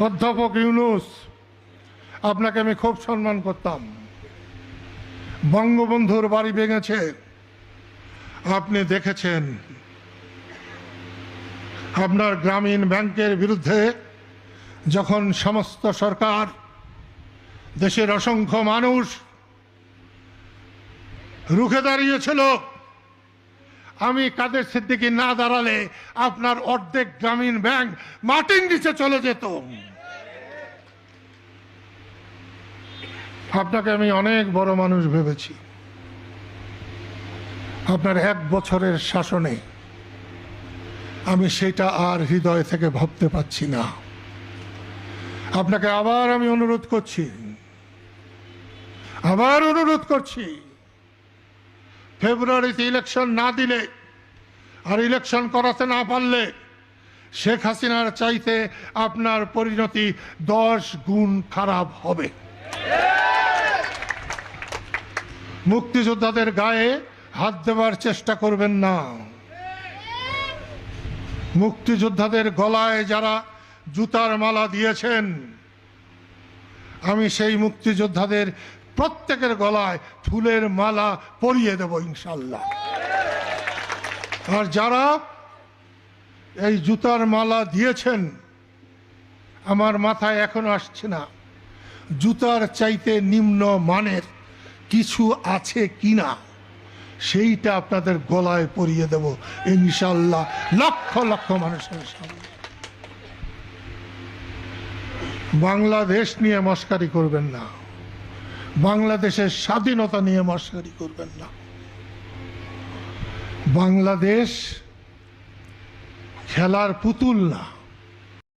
অধ্যাপক ইউনূস, আপনাকে আমি খুব সম্মান করতাম। বঙ্গবন্ধুর বাড়ি ভেঙেছে, আপনি দেখেছেন। আপনার গ্রামীণ ব্যাংকের বিরুদ্ধে যখন সমস্ত সরকার, দেশের অসংখ্য মানুষ রুখে দাঁড়িয়েছিল, আমি কাদের সিদ্দিকী না দাঁড়ালে আপনার অর্ধেক গ্রামীণ ব্যাংক মাটির নিচে চলে যেত। আপনাকে আমি অনেক বড় মানুষ ভেবেছি। আপনার 1 বছরের শাসনে আমি সেটা আর হৃদয় থেকে ভাবতে পারছি না। আপনাকে আবার আমি অনুরোধ করছি, ফেব্রুয়ারিতে ইলেকশন না দিলে আর ইলেকশন করাতে না পারলে শেখ হাসিনার চাইতে আপনার পরিণতি 10 গুণ খারাপ হবে। মুক্তিযোদ্ধাদের গায়ে হাত দেওয়ার চেষ্টা করবেন না। মুক্তিযোদ্ধাদের গলায় যারা জুতার মালা দিয়েছেন, আমি সেই মুক্তিযোদ্ধাদের প্রত্যেকের গলায় ফুলের মালা পরিয়ে দেব ইনশাল্লাহ। আর যারা এই জুতার মালা দিয়েছেন, আমার মাথায় এখনো আসছে না জুতার চাইতে নিম্ন মানের কিছু আছে কিনা, সেইটা আপনাদের গলায় পরিয়ে দেব ইনশাল্লাহ, লক্ষ লক্ষ মানুষের সামনে। বাংলাদেশ নিয়ে মস্কারি করবেন না, বাংলাদেশের স্বাধীনতা নিয়ে মস্কারি করবেন না। বাংলাদেশ খেলার পুতুল না।